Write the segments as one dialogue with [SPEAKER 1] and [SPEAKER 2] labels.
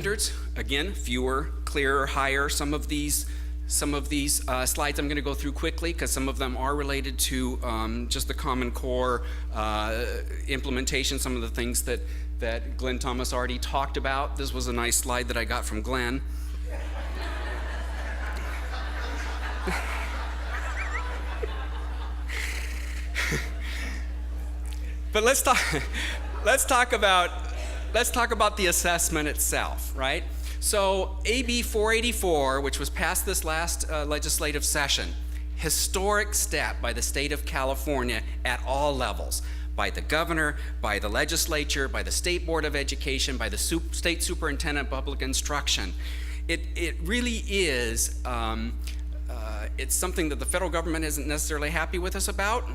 [SPEAKER 1] standards, again, fewer, clearer, higher. Some of these slides I'm going to go through quickly because some of them are related to just the Common Core implementation, some of the things that Glenn Thomas already talked about. This was a nice slide that I got from Glenn. But let's talk about the assessment itself, right? So AB 484, which was passed this last legislative session, historic step by the state of California at all levels, by the governor, by the legislature, by the State Board of Education, by the State Superintendent of Public Instruction. It really is, it's something that the federal government isn't necessarily happy with us about.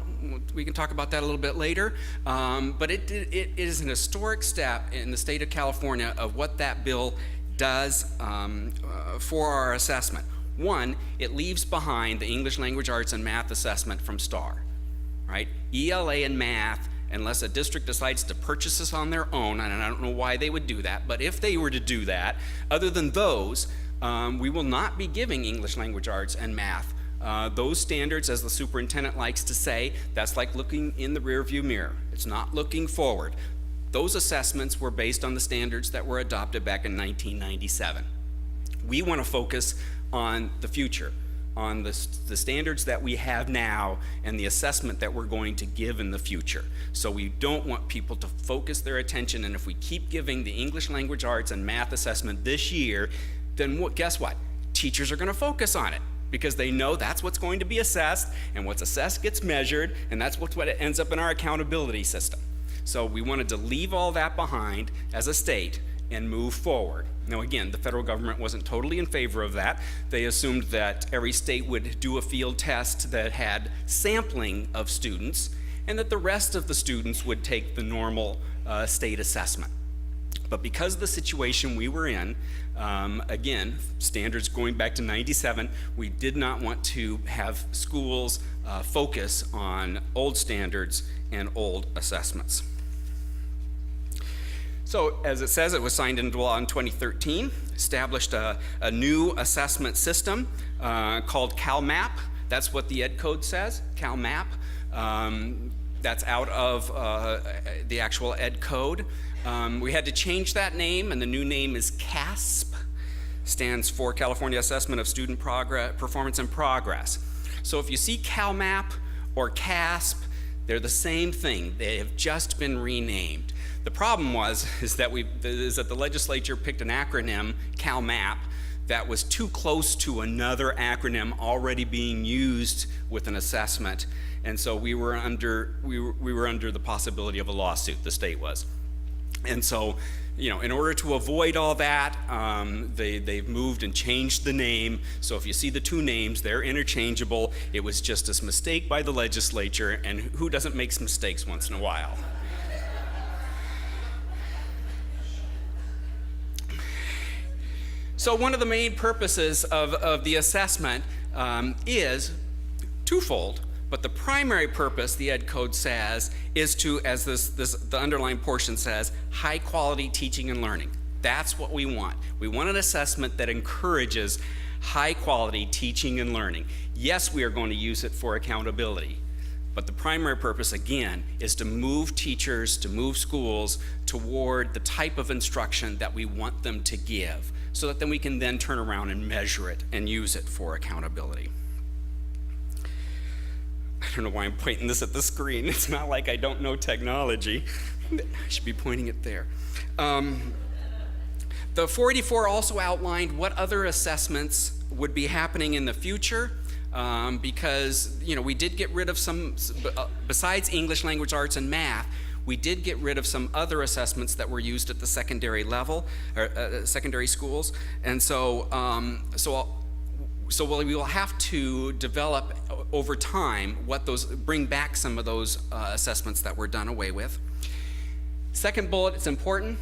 [SPEAKER 1] We can talk about that a little bit later. But it is an historic step in the state of California of what that bill does for our assessment. One, it leaves behind the English Language Arts and Math assessment from STAR, right? ELA and math, unless a district decides to purchase this on their own, and I don't know why they would do that, but if they were to do that, other than those, we will not be giving English Language Arts and Math. Those standards, as the superintendent likes to say, that's like looking in the rearview mirror. It's not looking forward. Those assessments were based on the standards that were adopted back in 1997. We want to focus on the future, on the standards that we have now and the assessment that we're going to give in the future. So we don't want people to focus their attention, and if we keep giving the English Language Arts and Math assessment this year, then guess what? Teachers are going to focus on it because they know that's what's going to be assessed, and what's assessed gets measured, and that's what ends up in our accountability system. So we wanted to leave all that behind as a state and move forward. Now again, the federal government wasn't totally in favor of that. They assumed that every state would do a field test that had sampling of students, and that the rest of the students would take the normal state assessment. But because of the situation we were in, again, standards going back to 97, we did not want to have schools focus on old standards and old assessments. So as it says, it was signed into law in 2013, established a new assessment system called CalMap. That's what the Ed Code says, CalMap. That's out of the actual Ed Code. We had to change that name, and the new name is CASP, stands for California Assessment of Student Performance and Progress. So if you see CalMap or CASP, they're the same thing. They have just been renamed. The problem is that the legislature picked an acronym, CalMap, that was too close to another acronym already being used with an assessment, and so we were under the possibility of a lawsuit. The state was, and so, in order to avoid all that, they've moved and changed the name. So if you see the two names, they're interchangeable. It was just a mistake by the legislature, and who doesn't make mistakes once in a while? So one of the main purposes of the assessment is twofold, but the primary purpose, the Ed Code says, is to, as the underlying portion says, high quality teaching and learning. That's what we want. We want an assessment that encourages high quality teaching and learning. Yes, we are going to use it for accountability, but the primary purpose, again, is to move teachers, to move schools toward the type of instruction that we want them to give, so that then we can then turn around and measure it and use it for accountability. I don't know why I'm pointing this at the screen. It's not like I don't know technology. I should be pointing it there. The 484 also outlined what other assessments would be happening in the future, because we did get rid of some, besides English Language Arts and Math, we did get rid of some other assessments that were used at the secondary level, or secondary schools, and so we will have to develop over time bring back some of those assessments that were done away with. Second bullet, it's important,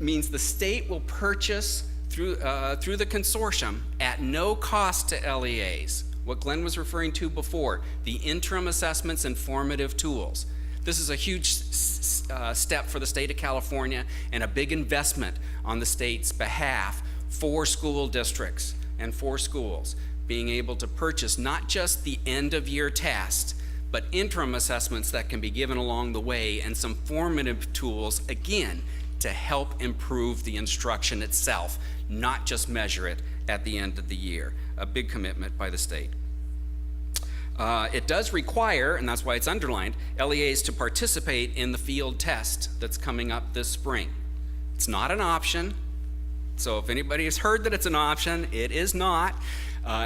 [SPEAKER 1] means the state will purchase through the consortium at no cost to LEAs. What Glenn was referring to before, the interim assessments and formative tools. This is a huge step for the state of California and a big investment on the state's behalf for school districts and for schools, being able to purchase not just the end-of-year test, but interim assessments that can be given along the way and some formative tools, again, to help improve the instruction itself, not just measure it at the end of the year. A big commitment by the state. It does require, and that's why it's underlined, LEAs to participate in the field test that's coming up this spring. It's not an option. So if anybody has heard that it's an option, it is not.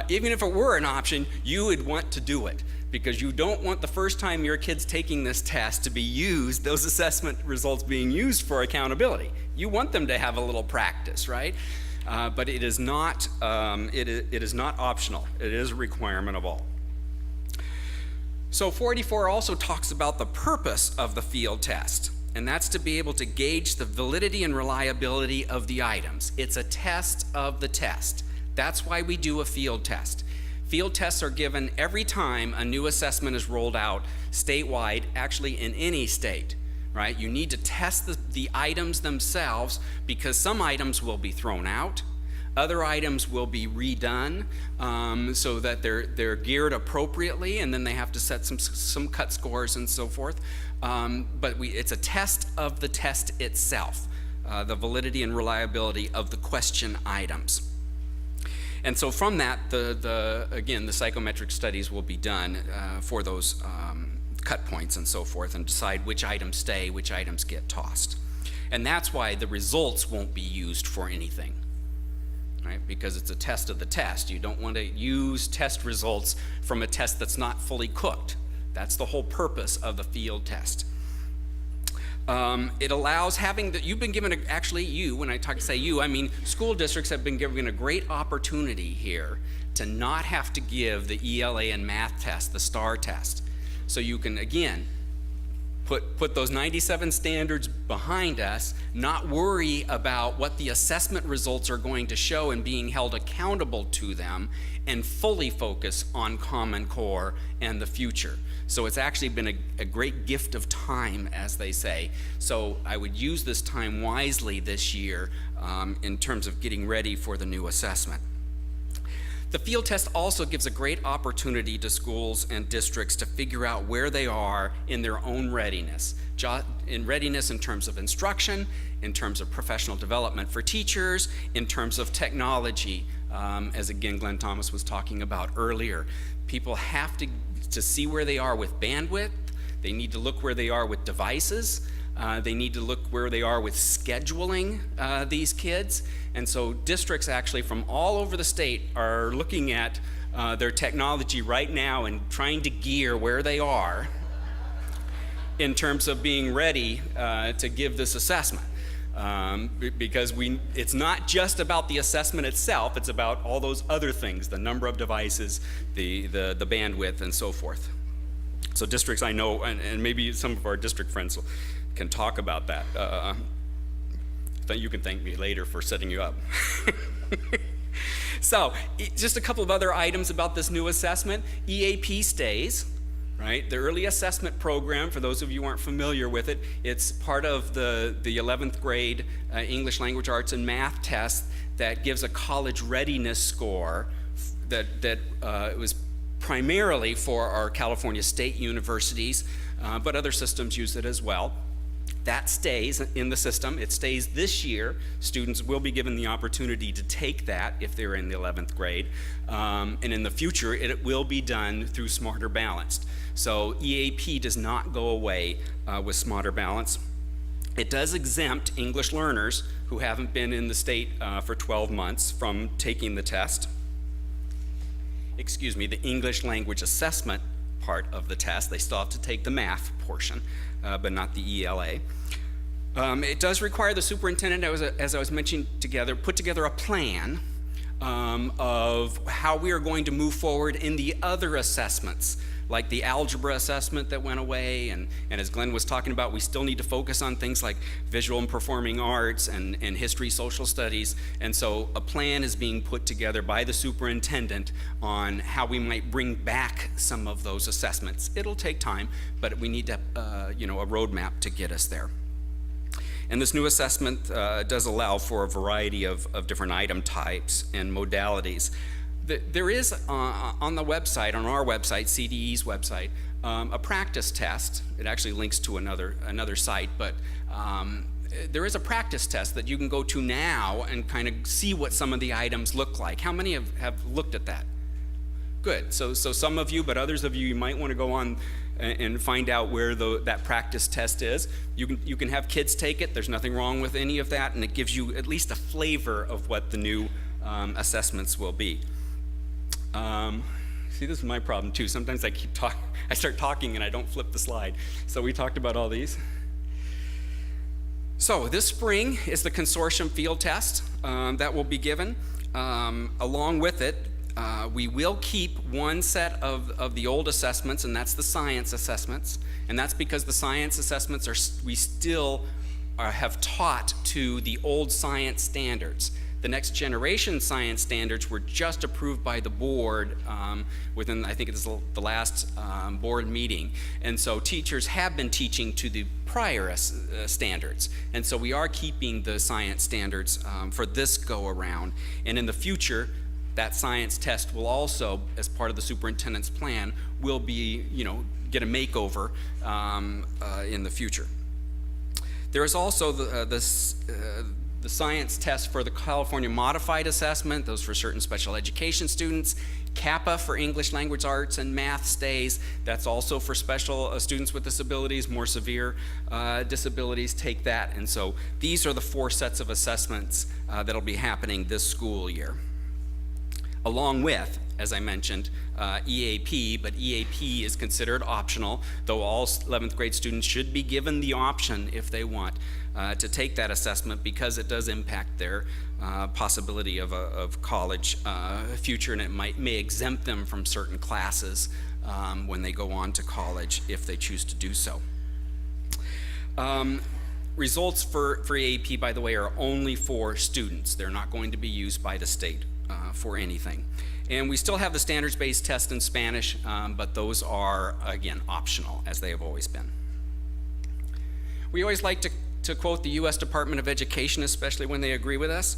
[SPEAKER 1] Even if it were an option, you would want to do it, because you don't want the first time your kid's taking this test to be used, those assessment results being used for accountability. You want them to have a little practice, right? But it is not, it is not optional. It is a requirement of all. So 484 also talks about the purpose of the field test, and that's to be able to gauge the validity and reliability of the items. It's a test of the test. That's why we do a field test. Field tests are given every time a new assessment is rolled out statewide, actually in any state, right? You need to test the items themselves, because some items will be thrown out, other items will be redone so that they're geared appropriately, and then they have to set some cut scores and so forth. But it's a test of the test itself, the validity and reliability of the question items. And so from that, again, the psychometric studies will be done for those cut points and so forth, and decide which items stay, which items get tossed. And that's why the results won't be used for anything, right? Because it's a test of the test. You don't want to use test results from a test that's not fully cooked. That's the whole purpose of the field test. It allows having that you've been given, actually you, when I say you, I mean school districts have been given a great opportunity here to not have to give the ELA and math test, the STAR test. So you can, again, put those 97 standards behind us, not worry about what the assessment results are going to show and being held accountable to them, and fully focus on Common Core and the future. So it's actually been a great gift of time, as they say. So I would use this time wisely this year in terms of getting ready for the new assessment. The field test also gives a great opportunity to schools and districts to figure out where they are in their own readiness. In readiness in terms of instruction, in terms of professional development for teachers, in terms of technology, as again Glenn Thomas was talking about earlier. People have to see where they are with bandwidth. They need to look where they are with devices. They need to look where they are with scheduling these kids. And so districts actually from all over the state are looking at their technology right now and trying to gear where they are in terms of being ready to give this assessment. Because it's not just about the assessment itself, it's about all those other things, the number of devices, the bandwidth, and so forth. So districts, I know, and maybe some of our district friends can talk about that. You can thank me later for setting you up. So, just a couple of other items about this new assessment. EAP stays, right? The early assessment program, for those of you who aren't familiar with it, it's part of the 11th grade English language arts and math test that gives a college readiness score that was primarily for our California state universities, but other systems use it as well. That stays in the system. It stays this year. Students will be given the opportunity to take that if they're in the 11th grade. And in the future, it will be done through Smarter Balanced. So EAP does not go away with Smarter Balanced. It does exempt English learners who haven't been in the state for 12 months from taking the test. Excuse me, the English language assessment part of the test. They still have to take the math portion, but not the ELA. It does require the superintendent, as I was mentioning, put together a plan of how we are going to move forward in the other assessments, like the algebra assessment that went away, and as Glenn was talking about, we still need to focus on things like visual and performing arts and history, social studies, and so a plan is being put together by the superintendent on how we might bring back some of those assessments. It'll take time, but we need to, a roadmap to get us there. And this new assessment does allow for a variety of different item types and modalities. There is on the website, on our website, CDE's website, a practice test. It actually links to another site, but there is a practice test that you can go to now and kind of see what some of the items look like. How many have looked at that? Good. So some of you, but others of you, you might want to go on and find out where that practice test is. You can have kids take it. There's nothing wrong with any of that, and it gives you at least a flavor of what the new assessments will be. See, this is my problem too. Sometimes I start talking and I don't flip the slide. So we talked about all these. So this spring is the consortium field test that will be given. Along with it, we will keep one set of the old assessments, and that's the science assessments. And that's because the science assessments we still have taught to the old science standards. The next generation science standards were just approved by the board within, I think it's the last board meeting. And so teachers have been teaching to the prior standards. And so we are keeping the science standards for this go around. And in the future, that science test will also, as part of the superintendent's plan, will be, get a makeover in the future. There is also the science test for the California Modified Assessment, those for certain special education students. CAPA for English Language Arts and Math stays. That's also for special students with disabilities, more severe disabilities take that. And so these are the 4 sets of assessments that'll be happening this school year. Along with, as I mentioned, EAP, but EAP is considered optional, though all 11th grade students should be given the option if they want to take that assessment, because it does impact their possibility of college future, and it may exempt them from certain classes when they go on to college if they choose to do so. Results for EAP, by the way, are only for students. They're not going to be used by the state for anything. And we still have the standards-based test in Spanish, but those are, again, optional, as they have always been. We always like to quote the U.S. Department of Education, especially when they agree with us.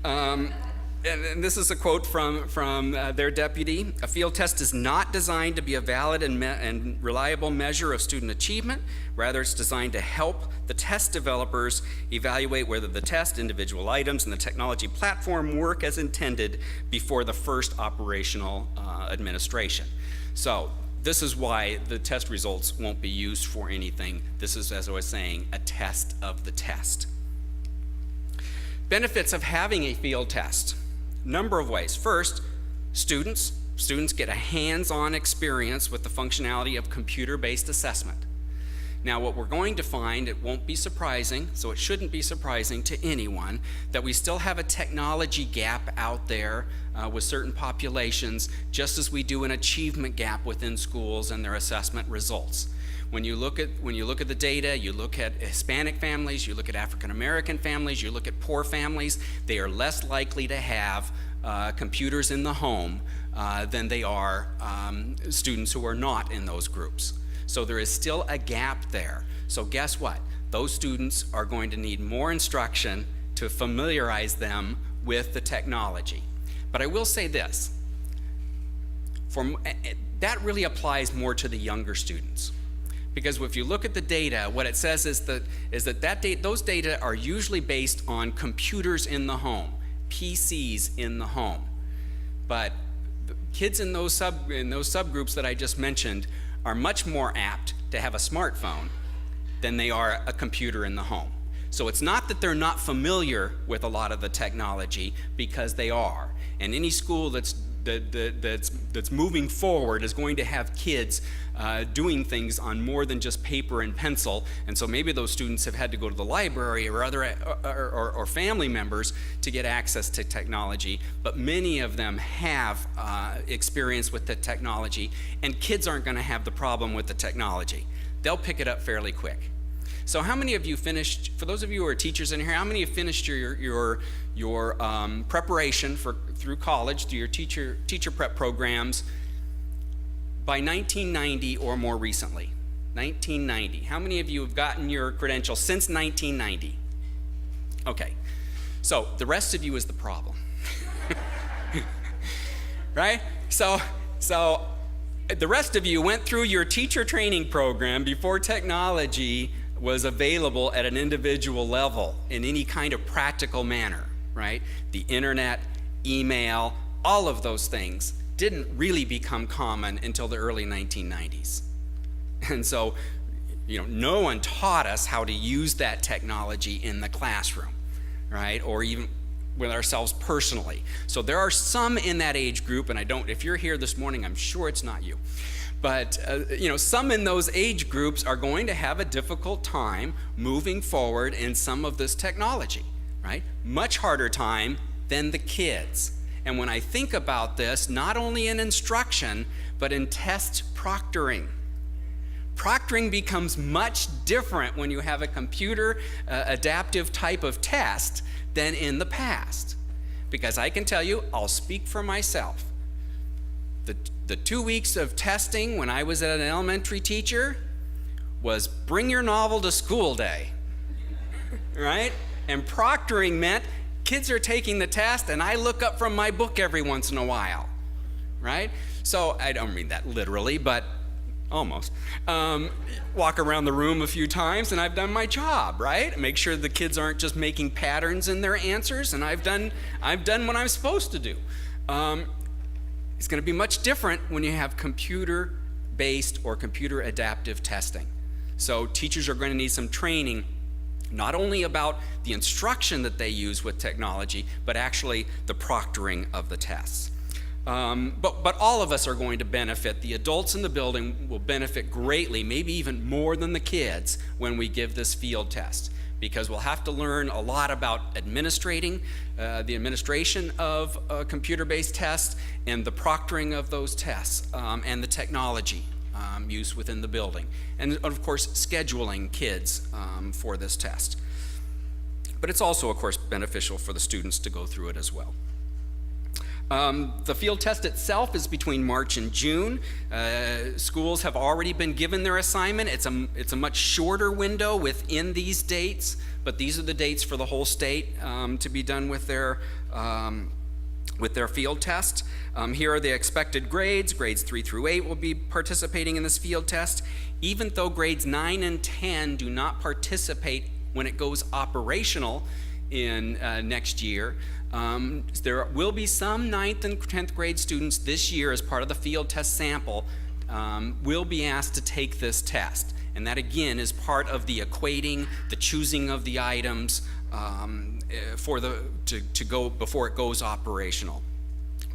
[SPEAKER 1] And this is a quote from their deputy. A field test is not designed to be a valid and reliable measure of student achievement. Rather, it's designed to help the test developers evaluate whether the test, individual items, and the technology platform work as intended before the first operational administration. So this is why the test results won't be used for anything. This is, as I was saying, a test of the test. Benefits of having a field test. Number of ways. First, students get a hands-on experience with the functionality of computer-based assessment. Now, what we're going to find, it won't be surprising, so it shouldn't be surprising to anyone, that we still have a technology gap out there with certain populations, just as we do an achievement gap within schools and their assessment results. When you look at the data, you look at Hispanic families, you look at African American families, you look at poor families, they are less likely to have computers in the home than they are students who are not in those groups. So there is still a gap there. So guess what? Those students are going to need more instruction to familiarize them with the technology. But I will say this, that really applies more to the younger students. Because if you look at the data, what it says is that those data are usually based on computers in the home, PCs in the home. But the kids in those subgroups that I just mentioned are much more apt to have a smartphone than they are a computer in the home. So it's not that they're not familiar with a lot of the technology, because they are. And any school that's moving forward is going to have kids doing things on more than just paper and pencil, and so maybe those students have had to go to the library or other or family members to get access to technology, but many of them have experience with the technology, and kids aren't going to have the problem with the technology. They'll pick it up fairly quick. So how many of you finished, for those of you who are teachers in here, how many of you finished your preparation through college, through your teacher prep programs by 1990 or more recently? 1990. How many of you have gotten your credentials since 1990? Okay, so the rest of you is the problem. Right? So the rest of you went through your teacher training program before technology was available at an individual level in any kind of practical manner, right? The internet, email, all of those things didn't really become common until the early 1990s. And so, no one taught us how to use that technology in the classroom, right? Or even with ourselves personally. So there are some in that age group, and if you're here this morning, I'm sure it's not you. But, some in those age groups are going to have a difficult time moving forward in some of this technology, right? Much harder time than the kids. And when I think about this, not only in instruction, but in test proctoring. Proctoring becomes much different when you have a computer adaptive type of test than in the past. Because I can tell you, I'll speak for myself. The 2 weeks of testing when I was an elementary teacher was bring your novel to school day, right? And proctoring meant kids are taking the test and I look up from my book every once in a while, right? So I don't mean that literally, but almost. Walk around the room a few times and I've done my job, right? Make sure the kids aren't just making patterns in their answers, and I've done what I'm supposed to do. It's going to be much different when you have computer-based or computer adaptive testing. So teachers are going to need some training, not only about the instruction that they use with technology, but actually the proctoring of the tests. But all of us are going to benefit. The adults in the building will benefit greatly, maybe even more than the kids, when we give this field test, because we'll have to learn a lot about administrating, the administration of computer-based tests and the proctoring of those tests, and the technology used within the building. And of course, scheduling kids for this test. But it's also, of course, beneficial for the students to go through it as well. The field test itself is between March and June. Schools have already been given their assignment. It's a much shorter window within these dates, but these are the dates for the whole state to be done with their field test. Here are the expected grades. Grades 3 through 8 will be participating in this field test, even though grades 9 and 10 do not participate when it goes operational in next year. There will be some 9th and 10th grade students this year, as part of the field test sample, will be asked to take this test. And that again is part of the equating, the choosing of the items to go before it goes operational.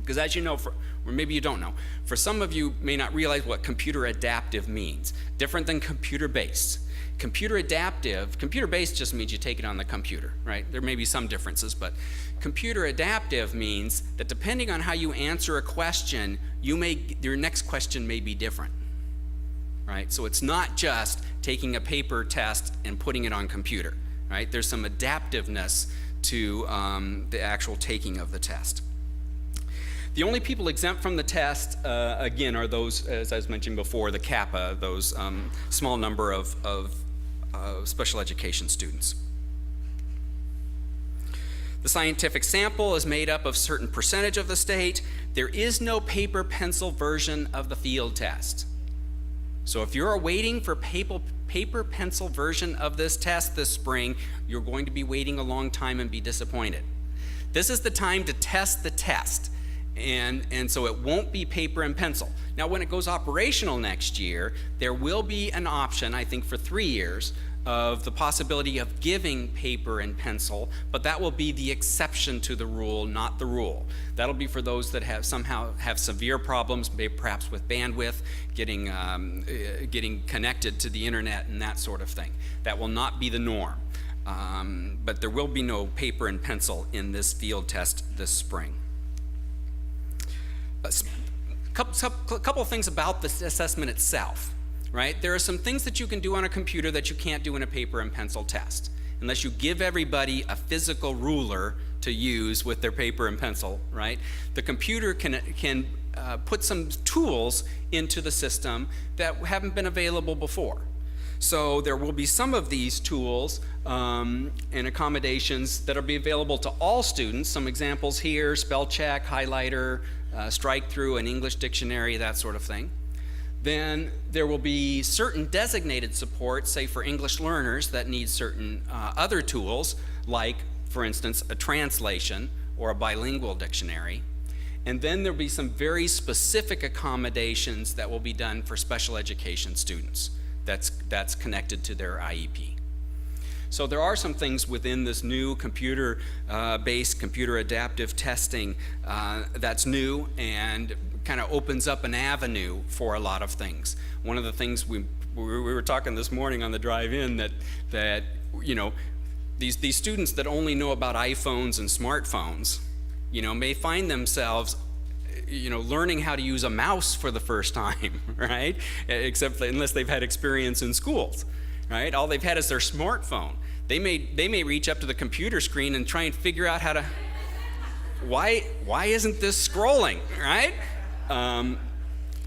[SPEAKER 1] Because as you know, or maybe you don't know, for some of you may not realize what computer adaptive means. Different than computer-based. Computer-based just means you take it on the computer, right? There may be some differences, but computer adaptive means that depending on how you answer a question, your next question may be different, right? So it's not just taking a paper test and putting it on computer, right? There's some adaptiveness to the actual taking of the test. The only people exempt from the test, again, are those, as I was mentioning before, the Kappa, those small number of special education students. The scientific sample is made up of a certain percentage of the state. There is no paper pencil version of the field test. So if you're waiting for paper pencil version of this test this spring, you're going to be waiting a long time and be disappointed. This is the time to test the test. And so it won't be paper and pencil. Now, when it goes operational next year, there will be an option, I think for 3 years, of the possibility of giving paper and pencil, but that will be the exception to the rule, not the rule. That'll be for those that somehow have severe problems, maybe perhaps with bandwidth, getting connected to the internet and that sort of thing. That will not be the norm. But there will be no paper and pencil in this field test this spring. A couple of things about this assessment itself, right? There are some things that you can do on a computer that you can't do in a paper and pencil test, unless you give everybody a physical ruler to use with their paper and pencil, right? The computer can put some tools into the system that haven't been available before. So there will be some of these tools and accommodations that will be available to all students. Some examples here: spell check, highlighter, strike through, an English dictionary, that sort of thing. Then there will be certain designated support, say for English learners that need certain other tools, like, for instance, a translation or a bilingual dictionary. And then there'll be some very specific accommodations that will be done for special education students that's connected to their IEP. So there are some things within this new computer-based, computer adaptive testing that's new and kind of opens up an avenue for a lot of things. One of the things we were talking this morning on the drive in that you know, these students that only know about iPhones and smartphones, you know, may find themselves, you know, learning how to use a mouse for the first time, right? Except unless they've had experience in schools, right? All they've had is their smartphone. They may reach up to the computer screen and try and figure out how to, why isn't this scrolling, right?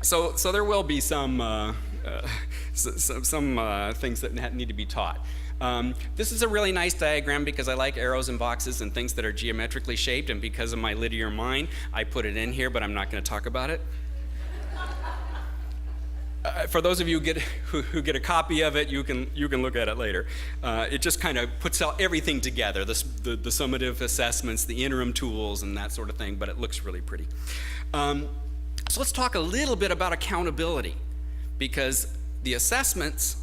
[SPEAKER 1] So there will be some things that need to be taught. This is a really nice diagram because I like arrows and boxes and things that are geometrically shaped, and because of my linear mind, I put it in here, but I'm not going to talk about it. For those of you who get a copy of it, you can look at it later. It just kind of puts out everything together, the summative assessments, the interim tools, and that sort of thing, but it looks really pretty. So let's talk a little bit about accountability, because the assessments,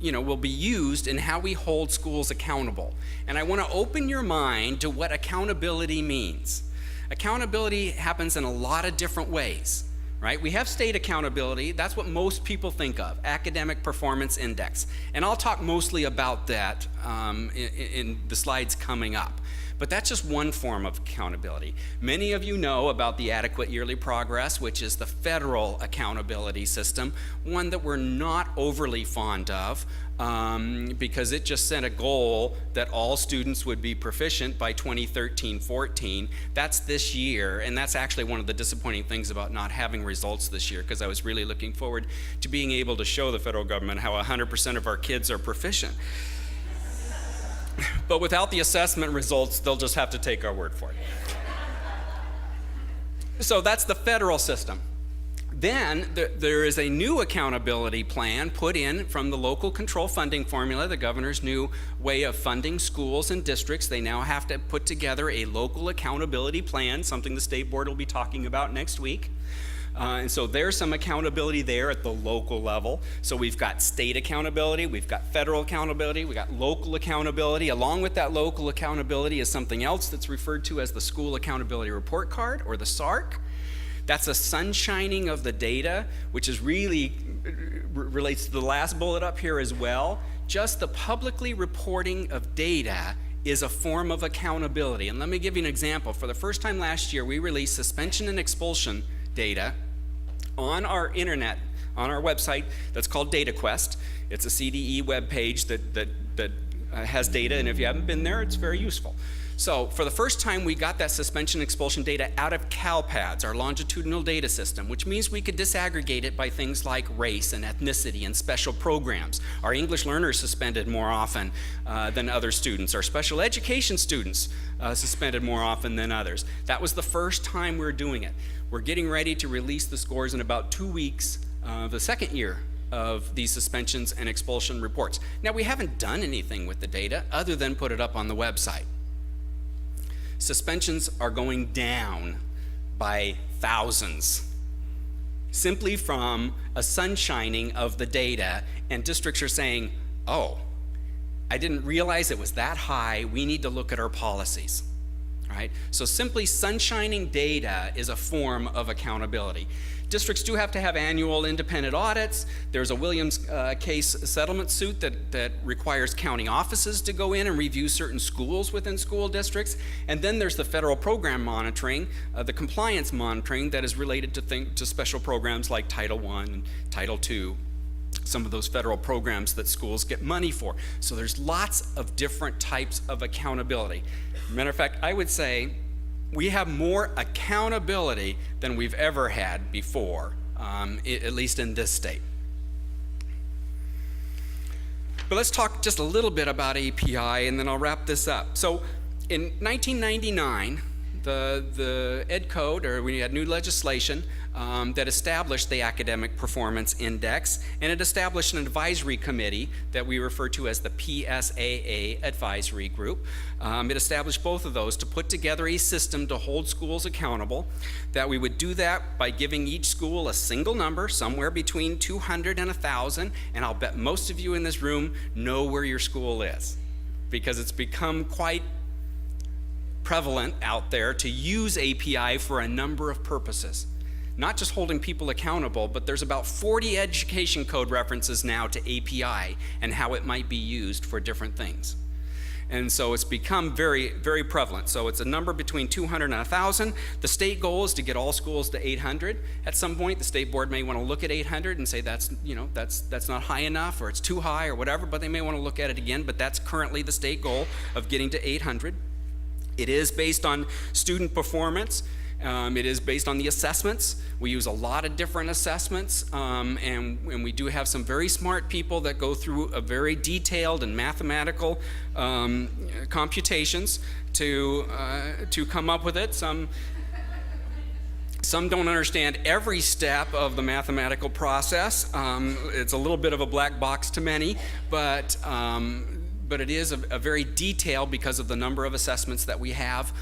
[SPEAKER 1] you know, will be used in how we hold schools accountable. And I want to open your mind to what accountability means. Accountability happens in a lot of different ways, right? We have state accountability. That's what most people think of, academic performance index. And I'll talk mostly about that in the slides coming up. But that's just one form of accountability. Many of you know about the adequate yearly progress, which is the federal accountability system, one that we're not overly fond of because it just set a goal that all students would be proficient by 2013-14. That's this year, and that's actually one of the disappointing things about not having results this year, because I was really looking forward to being able to show the federal government how 100% of our kids are proficient. But without the assessment results, they'll just have to take our word for it. So that's the federal system. Then there is a new accountability plan put in from the local control funding formula, the governor's new way of funding schools and districts. They now have to put together a local accountability plan, something the state board will be talking about next week. And so there's some accountability there at the local level. So we've got state accountability, we've got federal accountability, we've got local accountability. Along with that local accountability is something else that's referred to as the School Accountability Report Card, or the SARC. That's a sunshining of the data, which is really relates to the last bullet up here as well. Just the publicly reporting of data is a form of accountability. And let me give you an example. For the first time last year, we released suspension and expulsion data on our internet, on our website that's called DataQuest. It's a CDE web page that has data, and if you haven't been there, it's very useful. So for the first time, we got that suspension expulsion data out of CalPADS, our longitudinal data system, which means we could disaggregate it by things like race and ethnicity and special programs. Our English learners suspended more often than other students. Our special education students suspended more often than others. That was the first time we were doing it. We're getting ready to release the scores in about 2 weeks of the second year of these suspensions and expulsion reports. Now, we haven't done anything with the data other than put it up on the website. Suspensions are going down by thousands, simply from a sunshining of the data, and districts are saying, oh, I didn't realize it was that high, we need to look at our policies. Right? So simply sunshining data is a form of accountability. Districts do have to have annual independent audits. There's a Williams case settlement suit that requires county offices to go in and review certain schools within school districts. And then there's the federal program monitoring, the compliance monitoring that is related to special programs like Title I and Title II, some of those federal programs that schools get money for. So there's lots of different types of accountability. Matter of fact, I would say we have more accountability than we've ever had before, at least in this state. But let's talk just a little bit about API, and then I'll wrap this up. So in 1999, the Ed Code, or we had new legislation that established the Academic Performance Index, and it established an advisory committee that we refer to as the PSAA Advisory Group. It established both of those to put together a system to hold schools accountable, that we would do that by giving each school a single number, somewhere between 200 and 1,000, and I'll bet most of you in this room know where your school is, because it's become quite prevalent out there to use API for a number of purposes. Not just holding people accountable, but there's about 40 education code references now to API and how it might be used for different things. And so it's become very, very prevalent. So it's a number between 200 and 1,000. The state goal is to get all schools to 800. At some point, the state board may want to look at 800 and say that's not high enough, or it's too high, or whatever, but they may want to look at it again. But that's currently the state goal of getting to 800. It is based on student performance. It is based on the assessments. We use a lot of different assessments, and we do have some very smart people that go through a very detailed and mathematical computations to come up with it. Some don't understand every step of the mathematical process. It's a little bit of a black box to many, but it is a very detailed because of the number of assessments that we have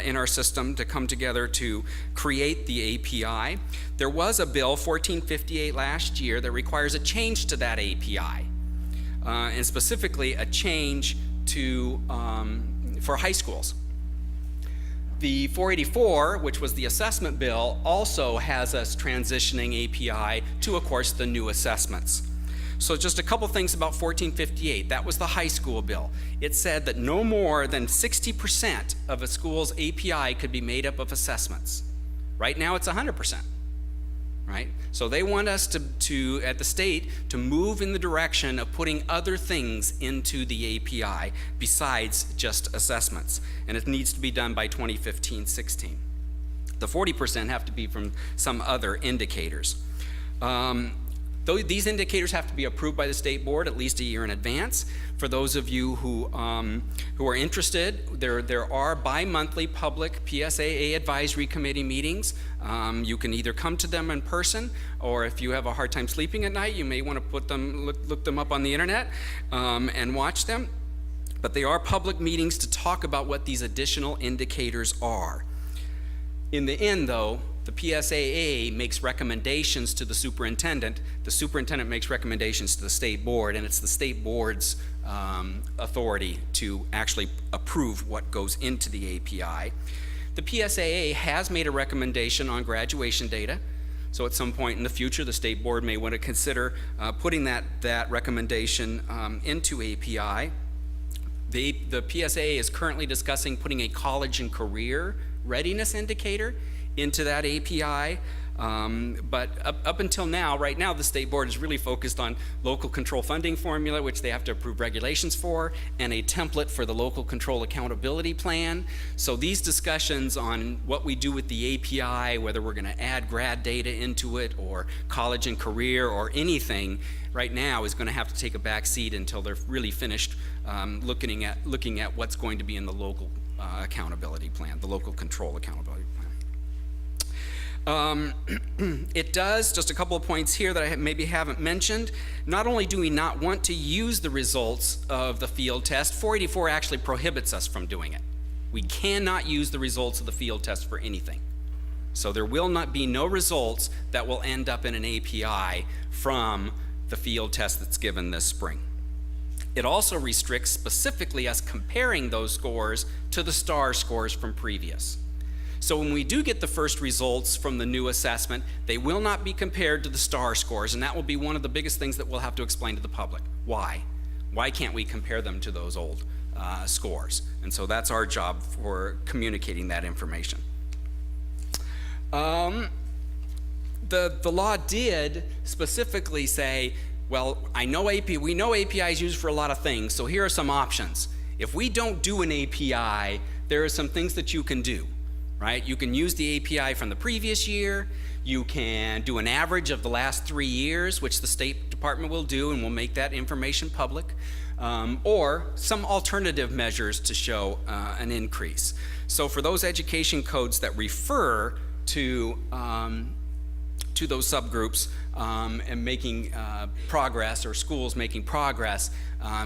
[SPEAKER 1] in our system to come together to create the API. There was a bill, 1458 last year, that requires a change to that API, and specifically a change to for high schools. The 484, which was the assessment bill, also has us transitioning API to, of course, the new assessments. So just a couple things about 1458. That was the high school bill. It said that no more than 60% of a school's API could be made up of assessments. Right now it's 100%, right? So they want us to at the state to move in the direction of putting other things into the API besides just assessments. And it needs to be done by 2015-16. The 40% have to be from some other indicators. These indicators have to be approved by the state board at least a year in advance. For those of you who are interested, there are bi-monthly public PSAA advisory committee meetings. You can either come to them in person, or if you have a hard time sleeping at night, you may want to look them up on the internet and watch them. But they are public meetings to talk about what these additional indicators are. In the end, though, the PSAA makes recommendations to the superintendent makes recommendations to the state board, and it's the state board's authority to actually approve what goes into the API. The PSAA has made a recommendation on graduation data, so at some point in the future the state board may want to consider putting that recommendation into API. The PSAA is currently discussing putting a college and career readiness indicator into that API, but up until now, right now, the state board is really focused on local control funding formula, which they have to approve regulations for, and a template for the local control accountability plan. So these discussions on what we do with the API, whether we're going to add grad data into it, or college and career, or anything, right now is going to have to take a back seat until they're really finished looking at what's going to be in the local accountability plan, the local control accountability plan. It does, just a couple of points here that I maybe haven't mentioned. Not only do we not want to use the results of the field test, 484 actually prohibits us from doing it. We cannot use the results of the field test for anything. So there will not be no results that will end up in an API from the field test that's given this spring. It also restricts specifically us comparing those scores to the STAR scores from previous. So when we do get the first results from the new assessment, they will not be compared to the STAR scores, and that will be one of the biggest things that we'll have to explain to the public. Why? Why can't we compare them to those old scores? And so that's our job for communicating that information. The law did specifically say, well, we know API is used for a lot of things, so here are some options. If we don't do an API, there are some things that you can do. right? You can use the API from the previous year. You can do an average of the last 3 years, which the State Department will do, and will make that information public, or some alternative measures to show an increase. So for those education codes that refer to those subgroups and making progress, or schools making progress,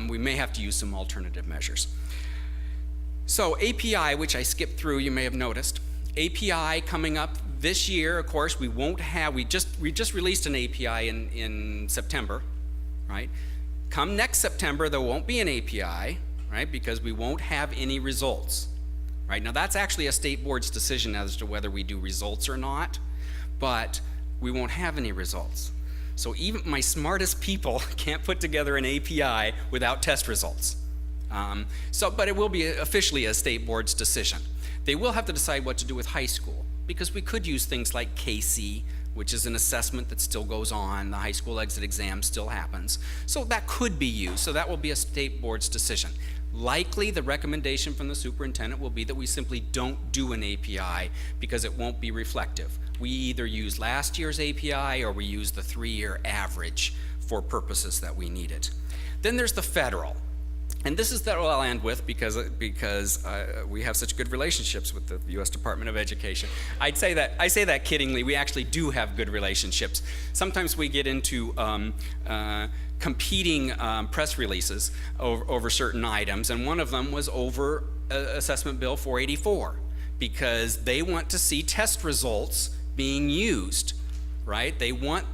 [SPEAKER 1] we may have to use some alternative measures. So API, which I skipped through, you may have noticed. API coming up this year, of course, we just released an API in September, right? Come next September, there won't be an API, right? Because we won't have any results, right? Now that's actually a state board's decision as to whether we do results or not, but we won't have any results. So even my smartest people can't put together an API without test results. But it will be officially a state board's decision. They will have to decide what to do with high school, because we could use things like KC, which is an assessment that still goes on. The high school exit exam still happens. So that could be used. So that will be a state board's decision. Likely the recommendation from the superintendent will be that we simply don't do an API because it won't be reflective. We either use last year's API or we use the 3-year average for purposes that we need it. Then there's the federal. And this is that I'll end with because we have such good relationships with the U.S. Department of Education. I say that kiddingly. We actually do have good relationships. Sometimes we get into competing press releases over certain items, and one of them was over Assessment Bill 484 because they want to see test results being used, right? They want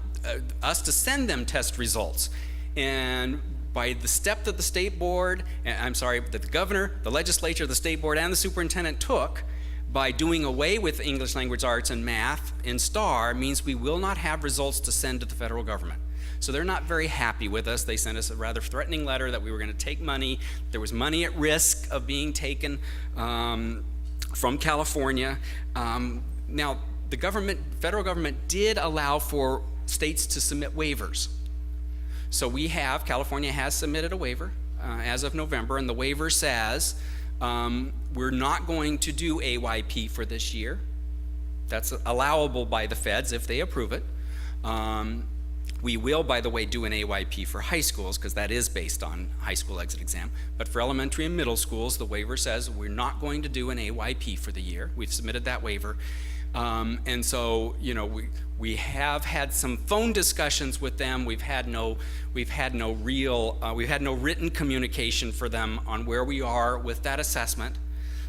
[SPEAKER 1] us to send them test results, and by the step that the state board, that the governor, the legislature, the state board, and the superintendent took by doing away with English language arts and math in STAR means we will not have results to send to the federal government. So they're not very happy with us. They sent us a rather threatening letter that we were going to take money. There was money at risk of being taken from California. Now, the federal government did allow for states to submit waivers. So California has submitted a waiver as of November, and the waiver says we're not going to do AYP for this year. That's allowable by the feds if they approve it. We will, by the way, do an AYP for high schools because that is based on high school exit exam. But for elementary and middle schools, the waiver says we're not going to do an AYP for the year. We've submitted that waiver. And so, we have had some phone discussions with them. We've had no written communication for them on where we are with that assessment.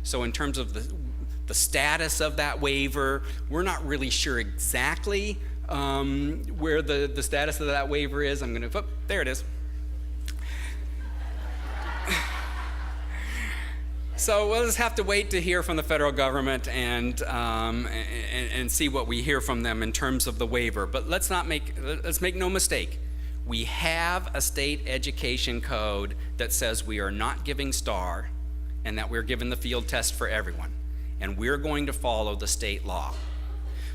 [SPEAKER 1] So in terms of the status of that waiver, we're not really sure exactly where the status of that waiver is. There it is. So we'll just have to wait to hear from the federal government and see what we hear from them in terms of the waiver. But let's make no mistake. We have a state education code that says we are not giving STAR and that we're giving the field test for everyone. And we're going to follow the state law.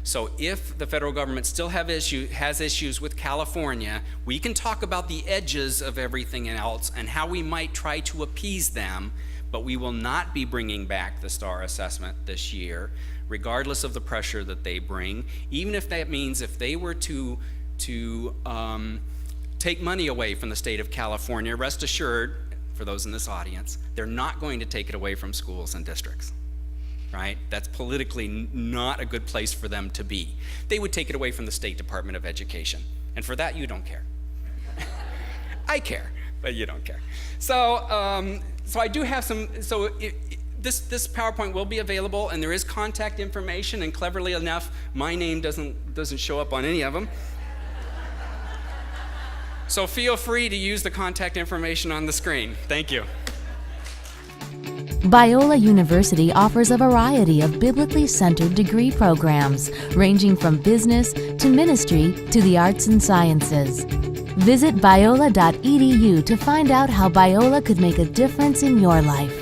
[SPEAKER 1] So if the federal government still has issues with California, we can talk about the edges of everything else and how we might try to appease them. But we will not be bringing back the STAR assessment this year, regardless of the pressure that they bring, even if that means if they were to take money away from the state of California, rest assured, for those in this audience, they're not going to take it away from schools and districts, right? That's politically not a good place for them to be. They would take it away from the State Department of Education, and for that, you don't care. I care, but you don't care. So I do have some, this PowerPoint will be available, and there is contact information, and cleverly enough, my name doesn't show up on any of them. So feel free to use the contact information on the screen. Thank you.
[SPEAKER 2] Biola University offers a variety of biblically centered degree programs, ranging from business to ministry to the arts and sciences. Visit biola.edu to find out how Biola could make a difference in your life.